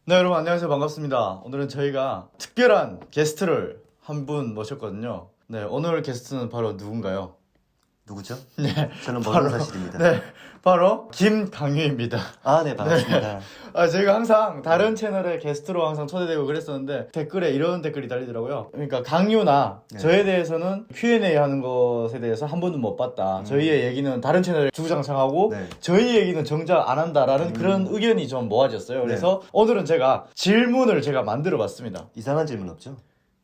네, 여러분 안녕하세요. 반갑습니다. 오늘은 저희가 특별한 게스트를 한 분 모셨거든요. 네, 오늘 게스트는 바로 누군가요? 누구죠? 네, 저는 바로- 모르는 사실입니다. 네, 바로 김강유입니다. 아, 네, 반갑습니다. 저희가 항상 다른 채널에 게스트로 항상 초대되고 그랬었는데 댓글에 이런 댓글이 달리더라고요. 그러니까 강유나 네. 저에 대해서는 Q&A 하는 것에 대해서 한 번도 못 봤다. 저희의 얘기는 다른 채널에 주구장창하고 네. 저희 얘기는 정작 안 한다라는 그런 의견이 좀 모아졌어요. 그래서 오늘은 제가 질문을 제가 만들어 봤습니다. 이상한 질문 없죠?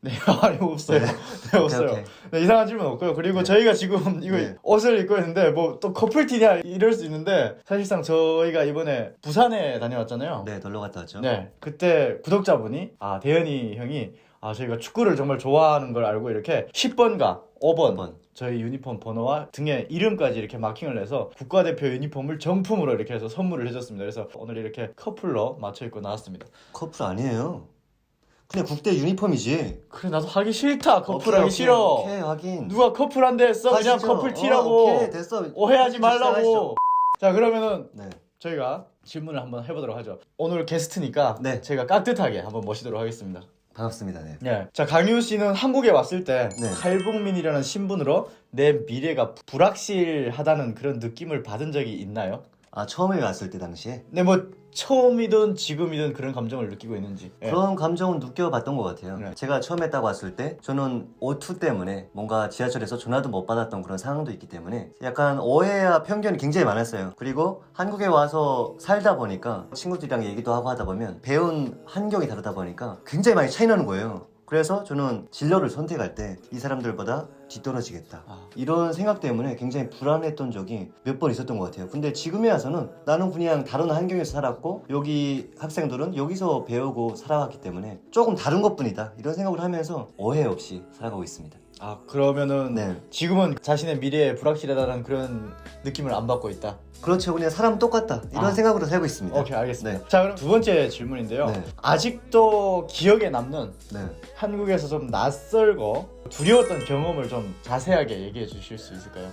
네, 아니 없어요. 네, 없어요. 오케이. 네, 이상한 질문 없고요. 그리고 저희가 지금 이거 네. 옷을 입고 있는데 뭐 또 커플티냐 이럴 수 있는데 사실상 저희가 이번에 부산에 다녀왔잖아요. 네, 놀러 갔다 왔죠? 네, 그때 구독자분이 대현이 형이 저희가 축구를 정말 좋아하는 걸 알고 이렇게 10번과 5번 5번. 저희 유니폼 번호와 등에 이름까지 이렇게 마킹을 해서 국가대표 유니폼을 정품으로 이렇게 해서 선물을 해줬습니다. 그래서 오늘 이렇게 커플로 맞춰 입고 나왔습니다. 커플 아니에요. 그냥 국대 유니폼이지. 그래, 나도 하기 싫다. 커플 오케이, 하기 싫어. 오케이, 확인. 누가 커플한데 했어? 그냥 가시죠. 커플 티라고. 오케이, 됐어. 오해하지 말라고. 시작하시죠. 자, 그러면은 네. 저희가 질문을 한번 해보도록 하죠. 오늘 게스트니까 네. 제가 깍듯하게 한번 모시도록 하겠습니다. 반갑습니다. 네. 네. 자, 강유 씨는 한국에 왔을 때 네. 탈북민이라는 신분으로 내 미래가 불확실하다는 그런 느낌을 받은 적이 있나요? 아, 처음에 왔을 때 당시에? 네, 뭐 처음이든 지금이든 그런 감정을 느끼고 있는지. 네. 그런 감정은 느껴봤던 것 같아요. 네. 제가 처음에 딱 왔을 때 저는 O2 때문에 뭔가 지하철에서 전화도 못 받았던 그런 상황도 있기 때문에 약간 오해와 편견이 굉장히 많았어요. 그리고 한국에 와서 살다 보니까 친구들이랑 얘기도 하고 하다 보면 배운 환경이 다르다 보니까 굉장히 많이 차이 나는 거예요. 그래서 저는 진로를 선택할 때 이 사람들보다 뒤떨어지겠다 이런 생각 때문에 굉장히 불안했던 적이 몇 번 있었던 것 같아요. 근데 지금에 와서는 나는 그냥 다른 환경에서 살았고 여기 학생들은 여기서 배우고 살아왔기 때문에 조금 다른 것뿐이다 이런 생각을 하면서 오해 없이 살아가고 있습니다. 그러면은 네. 지금은 자신의 미래에 불확실하다는 그런 느낌을 안 받고 있다. 그렇죠. 그냥 사람 똑같다 이런 생각으로 살고 있습니다. 오케이, 알겠습니다. 네. 자, 그럼 두 번째 질문인데요. 네. 아직도 기억에 남는 네. 한국에서 좀 낯설고 두려웠던 경험을 좀 자세하게 얘기해 주실 수 있을까요?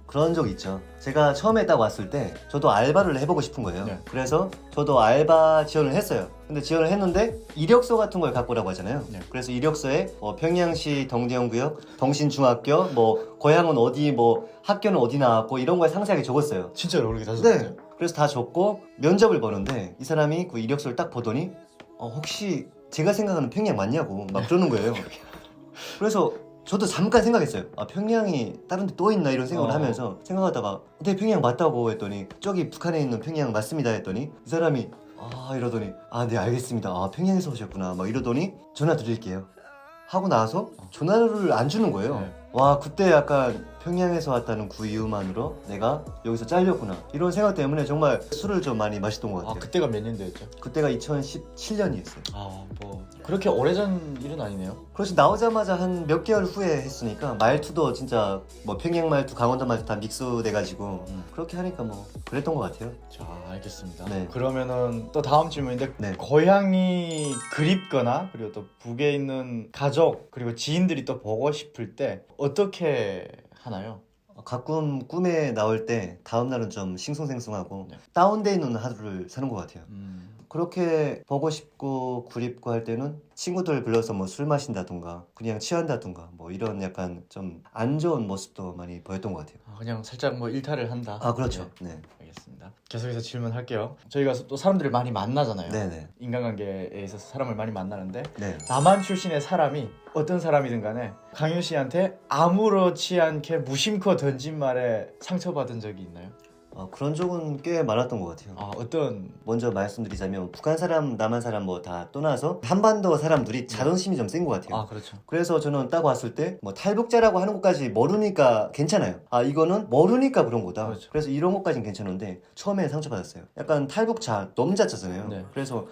그런 적 있죠. 제가 처음에 딱 왔을 때 저도 알바를 해보고 싶은 거예요. 네. 그래서 저도 알바 지원을 했어요. 근데 지원을 했는데 이력서 같은 걸 갖고 오라고 하잖아요. 네. 그래서 이력서에 평양시 덩대형구역 덩신중학교 뭐 고향은 어디 뭐 학교는 어디 나왔고 이런 걸 상세하게 적었어요. 진짜로 그렇게 다시 네. 그래서 다 적고 면접을 보는데 이 사람이 그 이력서를 딱 보더니 혹시 제가 생각하는 평양 맞냐고 막 그러는 거예요. 그래서 저도 잠깐 생각했어요. 평양이 다른 데 또 있나 이런 생각을 하면서 생각하다가 네, 평양 맞다고 했더니 저기 북한에 있는 평양 맞습니다 했더니 이 사람이 이러더니 네, 알겠습니다. 평양에서 오셨구나 막 이러더니 전화 드릴게요 하고 나서 전화를 안 주는 거예요. 네. 와, 그때 약간 평양에서 왔다는 그 이유만으로 내가 여기서 잘렸구나 이런 생각 때문에 정말 술을 좀 많이 마셨던 것 같아요. 그때가 몇 년도였죠? 그때가 2017년이었어요. 뭐 그렇게 오래전 일은 아니네요. 그렇지, 나오자마자 한 몇 개월 후에 했으니까 말투도 진짜 뭐 평양 말투, 강원도 말투 다 믹스돼가지고 그렇게 하니까 뭐 그랬던 것 같아요. 자, 알겠습니다. 네. 그러면은 또 다음 질문인데 네. 고향이 그립거나 그리고 또 북에 있는 가족 그리고 지인들이 또 보고 싶을 때 어떻게 하나요? 가끔 꿈에 나올 때 다음날은 좀 싱숭생숭하고 네. 다운돼 있는 하루를 사는 것 같아요. 음, 그렇게 보고 싶고 그립고 할 때는 친구들 불러서 뭐 술 마신다든가 그냥 취한다든가 뭐 이런 약간 좀 안 좋은 모습도 많이 보였던 것 같아요. 그냥 살짝 뭐 일탈을 한다. 그렇죠. 네, 네. 알겠습니다. 계속해서 질문할게요. 저희가 또 사람들을 많이 만나잖아요. 네네. 인간관계에 있어서 사람을 많이 만나는데 네. 남한 출신의 사람이 어떤 사람이든 간에 강유 씨한테 아무렇지 않게 무심코 던진 말에 상처받은 적이 있나요? 그런 적은 꽤 많았던 것 같아요. 어떤 먼저 말씀드리자면 북한 사람, 남한 사람 뭐 다 떠나서 한반도 사람들이 자존심이 좀 센 것 같아요. 그렇죠. 그래서 저는 딱 왔을 때 뭐 탈북자라고 하는 것까지 모르니까 괜찮아요. 이거는 모르니까 그런 거다. 그렇죠. 그래서 이런 것까지는 괜찮은데 처음에 상처받았어요. 약간 탈북자, 넘자잖아요. 네. 그래서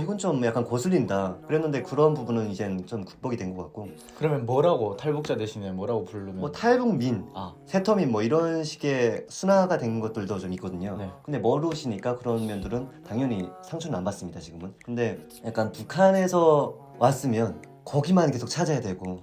이건 좀 약간 거슬린다. 그랬는데 그런 부분은 이젠 좀 극복이 된 것 같고 그러면 뭐라고 탈북자 대신에 뭐라고 부르면 뭐 탈북민, 세터민 뭐 이런 식의 순화가 된 것들도 좀 있거든요. 네. 근데 모르시니까 그런 면들은 당연히 상처는 안 받습니다 지금은. 근데 약간 북한에서 왔으면 거기만 계속 찾아야 되고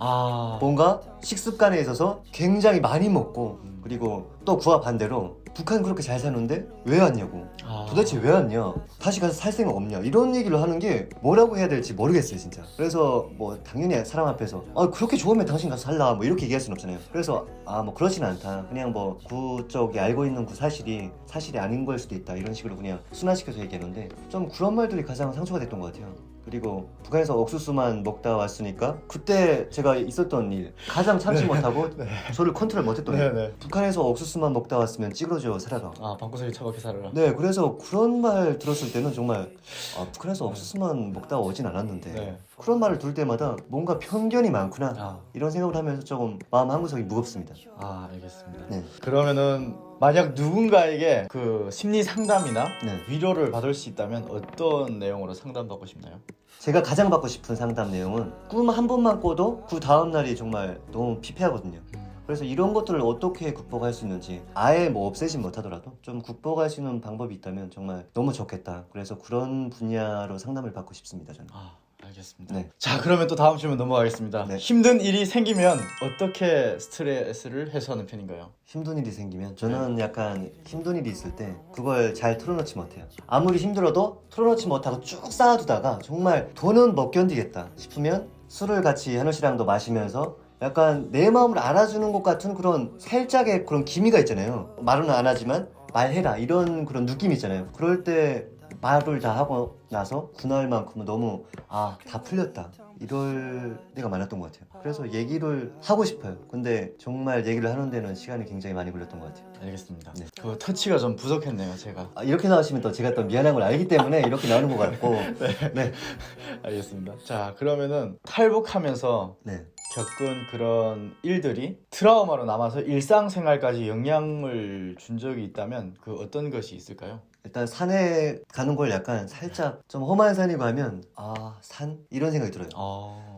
뭔가 식습관에 있어서 굉장히 많이 먹고 그리고 또 그와 반대로 북한 그렇게 잘 사는데 왜 왔냐고, 도대체 왜 왔냐, 다시 가서 살 생각 없냐, 이런 얘기를 하는 게 뭐라고 해야 될지 모르겠어요 진짜. 그래서 뭐 당연히 사람 앞에서 그렇게 좋으면 당신 가서 살라 뭐 이렇게 얘기할 순 없잖아요. 그래서 뭐 그렇진 않다, 그냥 뭐 그쪽이 알고 있는 그 사실이 아닌 걸 수도 있다, 이런 식으로 그냥 순화시켜서 얘기하는데 좀 그런 말들이 가장 상처가 됐던 것 같아요. 그리고 북한에서 옥수수만 먹다 왔으니까 그때 제가 있었던 일 가장 참지 못하고 저를 컨트롤 못했던 일, 북한에서 옥수수만 먹다 왔으면 찌그러져 살아라. 방구석에 처박혀 살아라. 네, 그래서 그런 말 들었을 때는 정말 북한에서 옥수수만 먹다 오진 않았는데 그런 말을 들을 때마다 뭔가 편견이 많구나 이런 생각을 하면서 조금 마음 한구석이 무겁습니다. 알겠습니다. 네. 그러면은 만약 누군가에게 그 심리 상담이나 네. 위로를 받을 수 있다면 어떤 내용으로 상담받고 싶나요? 제가 가장 받고 싶은 상담 내용은 꿈 한 번만 꿔도 그 다음 날이 정말 너무 피폐하거든요. 그래서 이런 것들을 어떻게 극복할 수 있는지, 아예 뭐 없애진 못하더라도 좀 극복할 수 있는 방법이 있다면 정말 너무 좋겠다. 그래서 그런 분야로 상담을 받고 싶습니다, 저는. 알겠습니다. 네. 자, 그러면 또 다음 질문 넘어가겠습니다. 네. 힘든 일이 생기면 어떻게 스트레스를 해소하는 편인가요? 힘든 일이 생기면 저는 약간 힘든 일이 있을 때 그걸 잘 털어놓지 못해요. 아무리 힘들어도 털어놓지 못하고 쭉 쌓아두다가 정말 더는 못 견디겠다 싶으면 술을 같이 현우 씨랑도 마시면서 약간 내 마음을 알아주는 것 같은 그런 살짝의 그런 기미가 있잖아요. 말은 안 하지만 말해라 이런 그런 느낌이 있잖아요. 그럴 때 말을 다 하고 나서 그날만큼은 너무 다 풀렸다 이럴 때가 많았던 것 같아요. 그래서 얘기를 하고 싶어요. 근데 정말 얘기를 하는 데는 시간이 굉장히 많이 걸렸던 것 같아요. 알겠습니다. 네. 그 터치가 좀 부족했네요, 제가. 이렇게 나오시면 또 제가 또 미안한 걸 알기 때문에 이렇게 나오는 것 같고. 네. 알겠습니다. 자, 그러면은 탈북하면서 네. 겪은 그런 일들이 트라우마로 남아서 일상생활까지 영향을 준 적이 있다면 그 어떤 것이 있을까요? 일단 산에 가는 걸 약간 살짝 좀 험한 산이고 하면 산? 이런 생각이 들어요.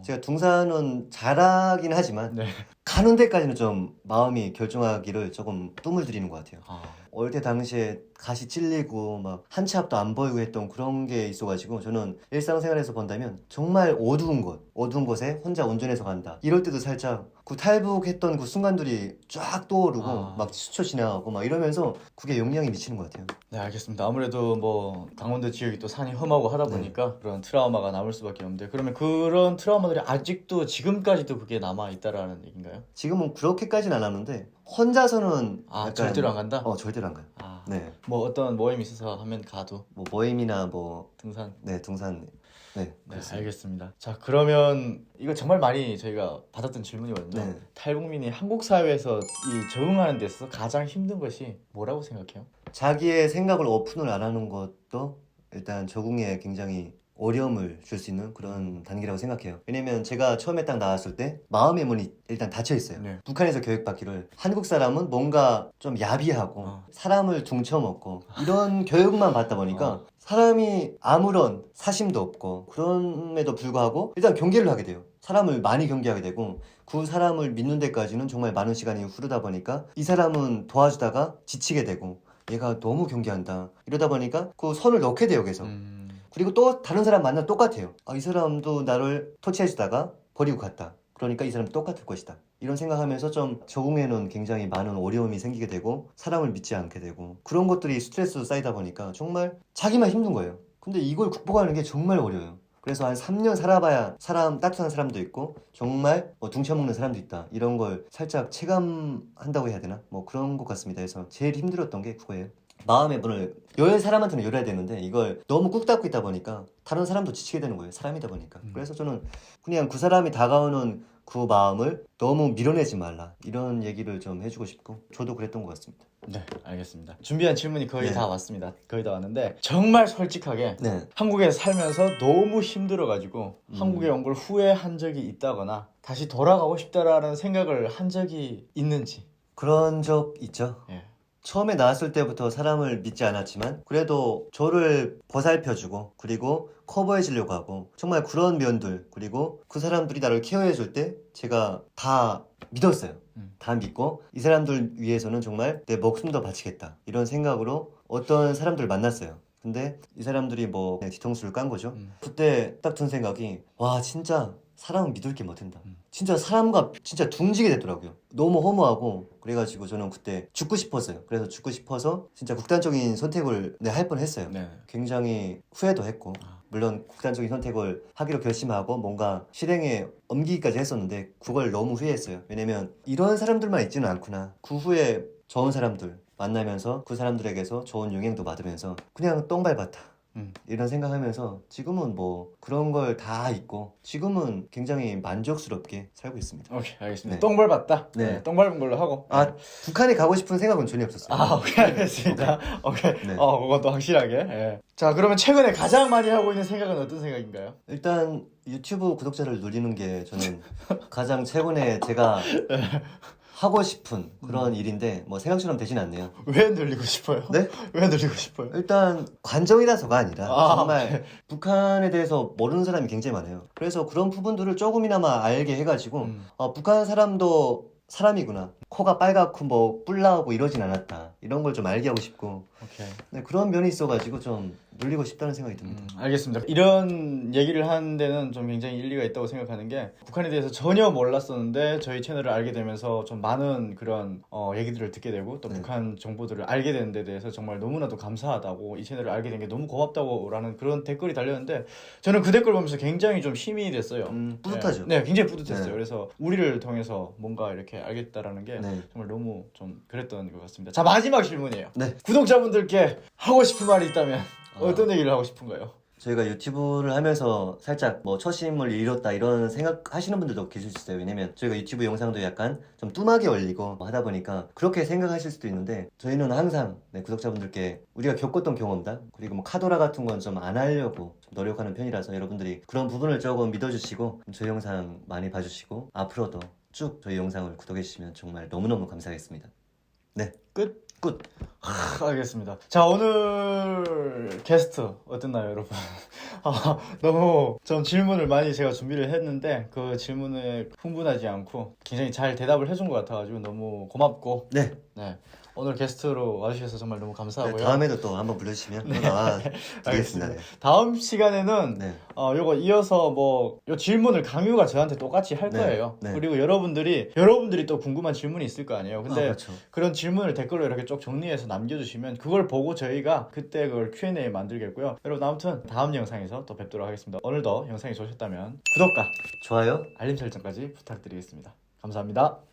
제가 등산은 잘하긴 하지만 가는 데까지는 좀 마음이 결정하기를 조금 뜸을 들이는 것 같아요. 올 때 당시에 가시 찔리고 막 한 치 앞도 안 보이고 했던 그런 게 있어가지고 저는 일상생활에서 본다면 정말 어두운 곳에 혼자 운전해서 간다 이럴 때도 살짝 그 탈북했던 그 순간들이 쫙 떠오르고 막 수초 지나가고 막 이러면서 그게 영향이 미치는 것 같아요. 네, 알겠습니다. 아무래도 뭐 강원도 지역이 또 산이 험하고 하다 보니까 그런 트라우마가 남을 수밖에 없는데, 그러면 그런 트라우마들이 아직도 지금까지도 그게 남아 있다라는 얘기인가요? 지금은 그렇게까지는 안 하는데 혼자서는 약간 절대로 안 간다? 절대로 안 가요. 네. 뭐 어떤 모임이 있어서 하면 가도 뭐 모임이나 뭐 등산. 네, 등산. 네, 알겠습니다. 자, 그러면 이거 정말 많이 저희가 받았던 질문이거든요. 네. 탈북민이 한국 사회에서 이 적응하는 데 있어서 가장 힘든 것이 뭐라고 생각해요? 자기의 생각을 오픈을 안 하는 것도 일단 적응에 굉장히 어려움을 줄 수 있는 그런 단계라고 생각해요. 왜냐면 제가 처음에 딱 나왔을 때 마음의 문이 일단 닫혀 있어요. 북한에서 교육받기를 한국 사람은 뭔가 좀 야비하고 사람을 둥쳐먹고 이런 교육만 받다 보니까 사람이 아무런 사심도 없고, 그럼에도 불구하고 일단 경계를 하게 돼요. 사람을 많이 경계하게 되고, 그 사람을 믿는 데까지는 정말 많은 시간이 흐르다 보니까 이 사람은 도와주다가 지치게 되고, 얘가 너무 경계한다 이러다 보니까 그 선을 넣게 돼요, 계속. 그리고 또 다른 사람 만나면 똑같아요. 이 사람도 나를 터치해주다가 버리고 갔다, 그러니까 이 사람도 똑같을 것이다, 이런 생각하면서 좀 적응에는 굉장히 많은 어려움이 생기게 되고, 사람을 믿지 않게 되고, 그런 것들이 스트레스로 쌓이다 보니까 정말 자기만 힘든 거예요. 근데 이걸 극복하는 게 정말 어려워요. 그래서 한 3년 살아봐야 따뜻한 사람도 있고 정말 둥쳐먹는 사람도 있다, 이런 걸 살짝 체감한다고 해야 되나? 뭐 그런 것 같습니다. 그래서 제일 힘들었던 게 그거예요. 마음의 문을 열 사람한테는 열어야 되는데 이걸 너무 꾹 닫고 있다 보니까 다른 사람도 지치게 되는 거예요, 사람이다 보니까. 그래서 저는 그냥 그 사람이 다가오는 그 마음을 너무 밀어내지 말라, 이런 얘기를 좀 해주고 싶고, 저도 그랬던 것 같습니다. 네, 알겠습니다. 준비한 질문이 거의 다 왔습니다. 거의 다 왔는데 정말 솔직하게 한국에 살면서 너무 힘들어가지고 한국에 온 걸 후회한 적이 있다거나 다시 돌아가고 싶다라는 생각을 한 적이 있는지. 그런 적 있죠. 처음에 나왔을 때부터 사람을 믿지 않았지만 그래도 저를 보살펴주고 그리고 커버해주려고 하고, 정말 그런 면들, 그리고 그 사람들이 나를 케어해줄 때 제가 다 믿었어요. 다 믿고 이 사람들 위해서는 정말 내 목숨도 바치겠다, 이런 생각으로 어떤 사람들을 만났어요. 근데 이 사람들이 뭐 뒤통수를 깐 거죠. 그때 딱 든 생각이, 와 진짜 사람은 믿을 게 못한다. 진짜 사람과 진짜 둥지게 됐더라고요. 너무 허무하고 그래가지고 저는 그때 죽고 싶었어요. 그래서 죽고 싶어서 진짜 극단적인 선택을 할 뻔했어요. 네. 굉장히 후회도 했고 물론 극단적인 선택을 하기로 결심하고 뭔가 실행에 옮기기까지 했었는데 그걸 너무 후회했어요. 왜냐면 이런 사람들만 있지는 않구나. 그 후에 좋은 사람들 만나면서 그 사람들에게서 좋은 영향도 받으면서 그냥 똥 밟았다. 이런 생각하면서 지금은 뭐 그런 걸 다 잊고 지금은 굉장히 만족스럽게 살고 있습니다. 오케이, 알겠습니다. 네. 똥 밟았다. 네. 네, 똥 밟은 걸로 하고. 아, 북한에 가고 싶은 생각은 전혀 없었어요. 아, 오케이, 알겠습니다. 오케이. 네. 그것도 확실하게. 예. 자, 그러면 최근에 가장 많이 하고 있는 생각은 어떤 생각인가요? 일단 유튜브 구독자를 누리는 게 저는 가장 최근에 제가 하고 싶은 그런 일인데 뭐 생각처럼 되진 않네요. 왜 늘리고 싶어요? 네? 왜 늘리고 싶어요? 일단 관정이라서가 아니라 아, 정말 오케이. 북한에 대해서 모르는 사람이 굉장히 많아요. 그래서 그런 부분들을 조금이나마 알게 해가지고 북한 사람도 사람이구나. 코가 빨갛고 뭐 뿔 나오고 이러진 않았다. 이런 걸 좀 알게 하고 싶고 오케이. 네, 그런 면이 있어가지고 좀 눌리고 싶다는 생각이 듭니다. 알겠습니다. 이런 얘기를 하는 데는 좀 굉장히 일리가 있다고 생각하는 게 북한에 대해서 전혀 몰랐었는데 저희 채널을 알게 되면서 좀 많은 그런 얘기들을 듣게 되고 또 네. 북한 정보들을 알게 되는 데 대해서 정말 너무나도 감사하다고 이 채널을 알게 된 게 너무 고맙다고 라는 그런 댓글이 달렸는데 저는 그 댓글 보면서 굉장히 좀 힘이 됐어요. 뿌듯하죠. 네, 굉장히 뿌듯했어요. 네. 그래서 우리를 통해서 뭔가 이렇게 알겠다라는 게 네. 정말 너무 좀 그랬던 것 같습니다. 자, 마지막 질문이에요. 네. 구독자분들께 하고 싶은 말이 있다면 어떤 얘기를 하고 싶은가요? 저희가 유튜브를 하면서 살짝 뭐 초심을 잃었다 이런 생각하시는 분들도 계실 수 있어요. 왜냐면 저희가 유튜브 영상도 약간 좀 뜸하게 올리고 하다 보니까 그렇게 생각하실 수도 있는데 저희는 항상 구독자분들께 우리가 겪었던 경험담 그리고 뭐 카도라 같은 건 좀 안 하려고 좀 노력하는 편이라서 여러분들이 그런 부분을 조금 믿어주시고 저희 영상 많이 봐주시고 앞으로도 쭉 저희 영상을 구독해주시면 정말 너무너무 감사하겠습니다. 네, 끝. 끝. 알겠습니다. 자, 오늘 게스트 어땠나요, 여러분? 너무 좀 질문을 많이 제가 준비를 했는데 그 질문에 흥분하지 않고 굉장히 잘 대답을 해준 것 같아가지고 너무 고맙고 네. 오늘 게스트로 와주셔서 정말 너무 감사하고요. 네, 다음에도 또 한번 불러주시면 드리겠습니다. 알겠습니다. 네. 다음 시간에는 네. 요거 이어서 뭐 요 질문을 강유가 저한테 똑같이 할 네. 거예요. 네. 그리고 여러분들이 또 궁금한 질문이 있을 거 아니에요. 근데 그렇죠. 그런 질문을 댓글로 이렇게 쭉 정리해서 남겨주시면 그걸 보고 저희가 그때 그걸 Q&A 만들겠고요. 여러분 아무튼 다음 영상에서 또 뵙도록 하겠습니다. 오늘도 영상이 좋으셨다면 구독과 좋아요. 알림 설정까지 부탁드리겠습니다. 감사합니다.